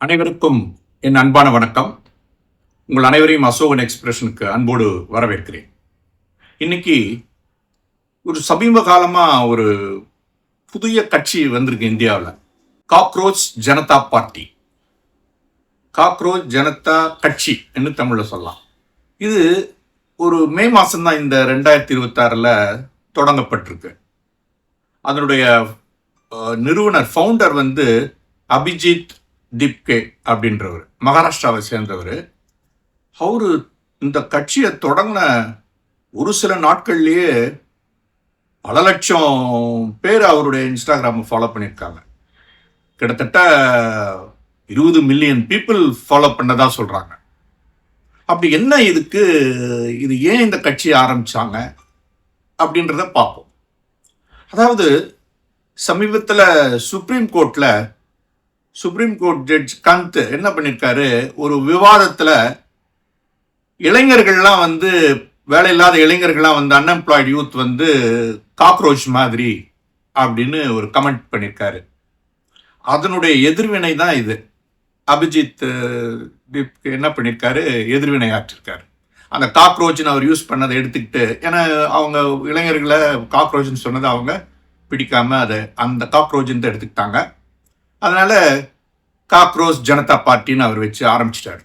அனைவருக்கும் என் அன்பான வணக்கம். உங்கள் அனைவரையும் அசோகன் எக்ஸ்பிரஷனுக்கு அன்போடு வரவேற்கிறேன். இன்னைக்கு ஒரு சமீப காலமா ஒரு புதிய கட்சி வந்திருக்கு இந்தியாவில். Cockroach Janata party, cockroach Janata கட்சி என்று தமிழில் சொல்லலாம். இது ஒரு மே மாதம்தான் இந்த 2026 தொடங்கப்பட்டிருக்கு. அதனுடைய நிறுவனர் ஃபவுண்டர் அபிஜித் திப்கே அப்படின்றவர், மகாராஷ்டிராவை சேர்ந்தவர். அவரு இந்த கட்சியை தொடங்கின ஒரு சில நாட்கள்லேயே பல லட்சம் பேர் அவருடைய இன்ஸ்டாகிராமை ஃபாலோ பண்ணியிருக்காங்க. கிட்டத்தட்ட 20 மில்லியன் பீப்புள் ஃபாலோ பண்ணதா சொல்கிறாங்க. அப்படி என்ன இது ஏன் இந்த கட்சியை ஆரம்பித்தாங்க அப்படின்றத பார்ப்போம். அதாவது சமீபத்தில் சுப்ரீம் கோர்ட் ஜட்ஜ் கந்த் என்ன பண்ணியிருக்காரு, ஒரு விவாதத்தில் இளைஞர்கள்லாம் வேலை இல்லாத இளைஞர்கள்லாம் அன்எம்ப்ளாய்டு யூத் காக்ரோச் மாதிரி அப்படின்னு ஒரு கமெண்ட் பண்ணியிருக்காரு. அதனுடைய எதிர்வினை தான் இது. அபிஜித் என்ன பண்ணியிருக்காரு, எதிர்வினை ஆற்றிருக்காரு. அந்த காக்ரோச்னு அவர் யூஸ் பண்ணதை எடுத்துக்கிட்டு, ஏன்னா அவங்க இளைஞர்களை காக்ரோச்னு சொன்னதை அவங்க பிடிக்காம அதை அந்த காக்ரோச்னு எடுத்துக்கிட்டாங்க. அதனால காக்ரோச் ஜனதா பார்ட்டின்னு அவர் வச்சு ஆரம்பிச்சிட்டாரு.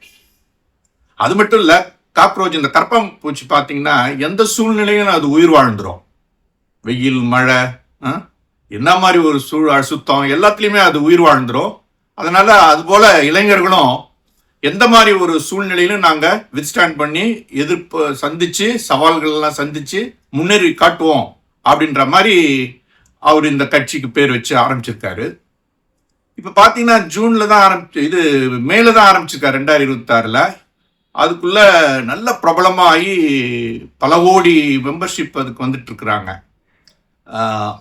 அது மட்டும் இல்லை, காக்ரோச் இந்த கரப்பாம்பூச்சி பார்த்தீங்கன்னா எந்த சூழ்நிலையும் அது உயிர் வாழ்ந்துடும். வெயில், மழை, என்ன மாதிரி ஒரு சுத்தம் எல்லாத்துலேயுமே அது உயிர் வாழ்ந்துடும். அதனால அதுபோல இளைஞர்களும் எந்த மாதிரி ஒரு சூழ்நிலையிலும் நாங்கள் வித்ஸ்டாண்ட் பண்ணி எதிர்ப்பு சந்திச்சு சவால்கள்லாம் சந்திச்சு முன்னேறி காட்டுவோம் அப்படின்ற மாதிரி அவர் இந்த கட்சிக்கு பேர் வச்சு ஆரம்பிச்சிருக்காரு. இப்போ பார்த்தீங்கன்னா ஜூனில் தான் மேல தான் ஆரம்பிச்சிருக்காரு 2026. அதுக்குள்ள நல்ல பிரபலமாகி பல கோடி மெம்பர்ஷிப் அதுக்கு வந்துட்டு இருக்கிறாங்க.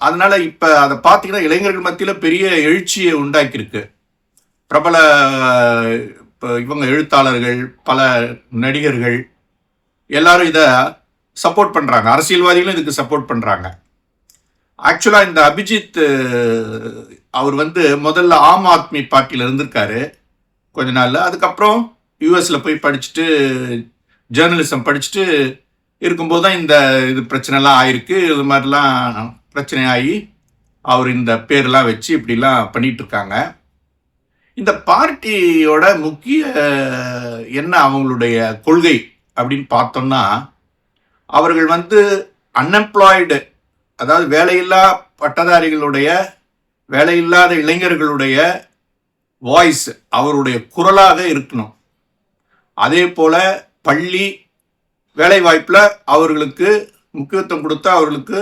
அதனால இப்போ அதை பார்த்தீங்கன்னா இளைஞர்கள் மத்தியில் பெரிய எழுச்சியை உண்டாக்கியிருக்கு. பிரபல இவங்க எழுத்தாளர்கள், பல நடிகர்கள் எல்லாரும் இதை சப்போர்ட் பண்ணுறாங்க. அரசியல்வாதிகளும் இதுக்கு சப்போர்ட் பண்ணுறாங்க. ஆக்சுவலாக இந்த அபிஜித் அவர் முதல்ல ஆம் ஆத்மி பார்ட்டியில் இருந்திருக்காரு கொஞ்ச நாளில். அதுக்கப்புறம் யூஎஸில் போய் படிச்சுட்டு ஜேர்னலிசம் படிச்சுட்டு இருக்கும்போது தான் இது பிரச்சனைலாம் ஆயிருக்கு. இது மாதிரிலாம் பிரச்சனை ஆகி அவர் இந்த பேரெலாம் வச்சு இப்படிலாம் பண்ணிட்டு இருக்காங்க. இந்த பார்ட்டியோட முக்கிய என்ன அவங்களுடைய கொள்கை அப்படின்னு பார்த்தோம்னா, அவர்கள் அன்எம்ப்ளாய்டு, அதாவது வேலையில்லா பட்டதாரிகளுடைய, வேலையில்லாத இளைஞர்களுடைய வாய்ஸ், அவருடைய குரலாக இருக்கணும். அதே போல பள்ளி வேலைவாய்ப்பில் அவர்களுக்கு முக்கியத்துவம் கொடுத்து அவர்களுக்கு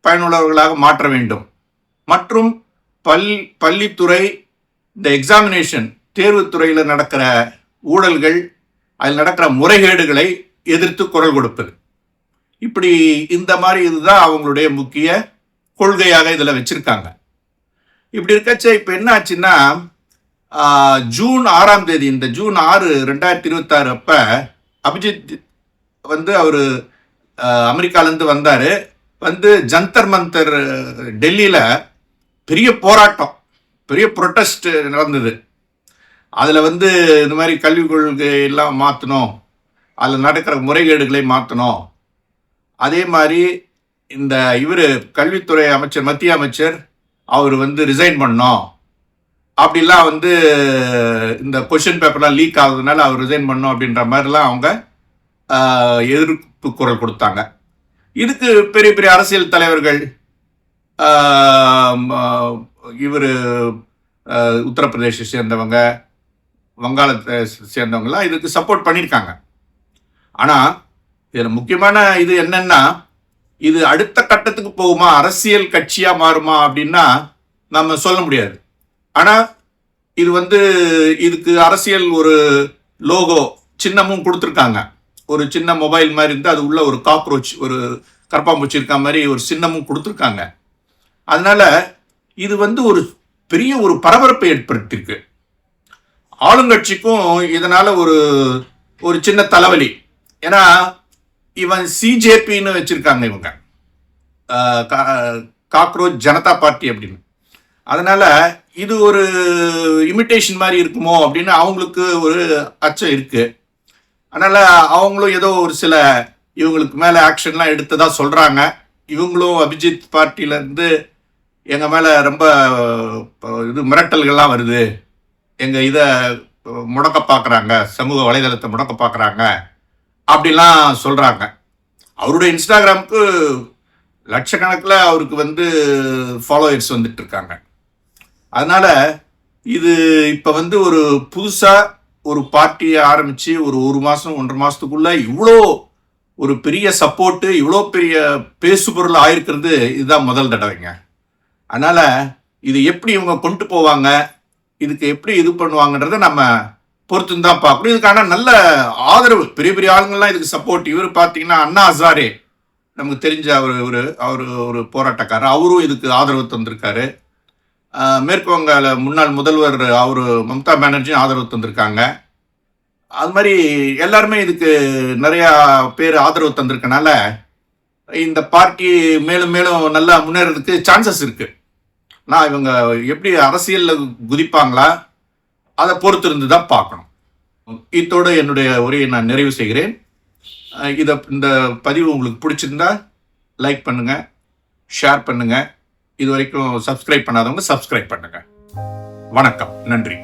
பயனுள்ளவர்களாக மாற்ற வேண்டும். மற்றும் பள்ளித்துறை, இந்த எக்ஸாமினேஷன் தேர்வுத்துறையில் நடக்கிற ஊழல்கள், அதில் நடக்கிற முறைகேடுகளை எதிர்த்து குரல் கொடுப்பது. இப்படி இந்த மாதிரி இதுதான் அவங்களுடைய முக்கிய கொள்கையாக இதில் வச்சிருக்காங்க. இப்படி இருக்கச்ச இப்போ என்ன ஆச்சுன்னா, ஜூன் 6ஆம் தேதி, இந்த ஜூன் 6, 2026 அப்போ அபிஜித் அவர் அமெரிக்காலேருந்து வந்தார். ஜந்தர் மந்தர் டெல்லியில் பெரிய போராட்டம், பெரிய ப்ரொட்டஸ்ட் நடந்தது. அதில் இந்த மாதிரி கல்விக் கொள்கை எல்லாம் மாற்றணும், அதில் நடக்கிற முறைகேடுகளை மாற்றணும். அதே மாதிரி இந்த கல்வித்துறை அமைச்சர், மத்திய அமைச்சர், அவர் ரிசைன் பண்ணோம். அப்படிலாம் இந்த கொஷின் பேப்பர்லாம் லீக் ஆகுறதுனால அவர் ரிசைன் பண்ணோம் அப்படின்ற மாதிரிலாம் அவங்க எதிர்ப்பு குரல் கொடுத்தாங்க. இதுக்கு பெரிய பெரிய அரசியல் தலைவர்கள், உத்தரப்பிரதேச சேர்ந்தவங்க, வங்காளத்தை சேர்ந்தவங்கலாம் இதுக்கு சப்போர்ட் பண்ணியிருக்காங்க. ஆனால் இதில் முக்கியமான இது என்னன்னா, இது அடுத்த கட்டத்துக்கு போகுமா, அரசியல் கட்சியாக மாறுமா அப்படின்னா நம்ம சொல்ல முடியாது. ஆனால் இது இதுக்கு அரசியல் ஒரு லோகோ சின்னமும் கொடுத்துருக்காங்க. ஒரு சின்ன மொபைல் மாதிரி இருந்து அது உள்ள ஒரு காக்ரோச், ஒரு கரப்பாம்பூச்சி இருக்க மாதிரி ஒரு சின்னமும் கொடுத்துருக்காங்க. அதனால இது ஒரு பெரிய ஒரு பரபரப்பை ஏற்படுத்தியிருக்கு. ஆளுங்கட்சிக்கும் இதனால ஒரு சின்ன தலைவலி. ஏன்னா இவன் சிஜேபின்னு வச்சிருக்காங்க இவங்க, காக்ரோச் ஜனதா பார்ட்டி அப்படின்னு. அதனால இது ஒரு இமிட்டேஷன் மாதிரி இருக்குமோ அப்படின்னு அவங்களுக்கு ஒரு அச்சம் இருக்கு. அதனால அவங்களும் ஏதோ ஒரு சில இவங்களுக்கு மேல ஆக்ஷன்லாம் எடுத்ததா சொல்றாங்க. இவங்களும் அபிஜித் பார்ட்டில இருந்து எங்க மேல ரொம்ப இது மிரட்டல்கள்லாம் வருது, எங்க இதை முடக்க பார்க்குறாங்க, சமூக வலைதளத்தை முடக்க பார்க்குறாங்க அப்படிலாம் சொல்றாங்க. அவருடைய இன்ஸ்டாகிராமுக்கு லட்சக்கணக்கில் அவருக்கு வந்து ஃபாலோவர்ஸ் வந்துட்டு இருக்காங்க. அதனால இது இப்போ வந்து ஒரு புதுசாக ஒரு பார்ட்டியை ஆரம்பித்து ஒரு மாதம் 1.5 மாதத்துக்குள்ள இவ்வளோ ஒரு பெரிய சப்போர்ட்டு, இவ்வளோ பெரிய பேசுபொருள் ஆயிருக்கிறது இதுதான் முதல் தடவைங்க. அதனால் இது எப்படி இவங்க கொண்டு போவாங்க, இதுக்கு எப்படி இது பண்ணுவாங்கன்றத நம்ம பொறுத்து தான் பார்க்கணும். இதுக்கான நல்ல ஆதரவு, பெரிய பெரிய ஆளுங்கள்லாம் இதுக்கு சப்போர்ட். இவர் பார்த்தீங்கன்னா அண்ணா ஹசாரே, நமக்கு தெரிஞ்ச அவர் ஒரு போராட்டக்காரர், அவரும் இதுக்கு ஆதரவு தந்திருக்காரு. மேற்கு வங்காள முன்னாள் முதல்வர் அவர் மம்தா பானர்ஜியும் ஆதரவு தந்திருக்காங்க. அது மாதிரி எல்லாருமே இதுக்கு நிறையா பேர் ஆதரவு தந்திருக்கனால இந்த பார்ட்டி மேலும் மேலும் நல்லா முன்னேறதுக்கு சான்சஸ் இருக்கு. நான் இவங்க எப்படி அரசியலில் குதிப்பாங்களா அதை பொறுத்து இருந்து தான் பார்க்கணும். இதோடு என்னுடைய உரையை நான் நிறைவு செய்கிறேன். இந்த பதிவு உங்களுக்கு பிடிச்சிருந்தா லைக் பண்ணுங்க, ஷேர் பண்ணுங்க. இது வரைக்கும் சப்ஸ்கிரைப் பண்ணாதவங்க சப்ஸ்கிரைப் பண்ணுங்க. வணக்கம், நன்றி.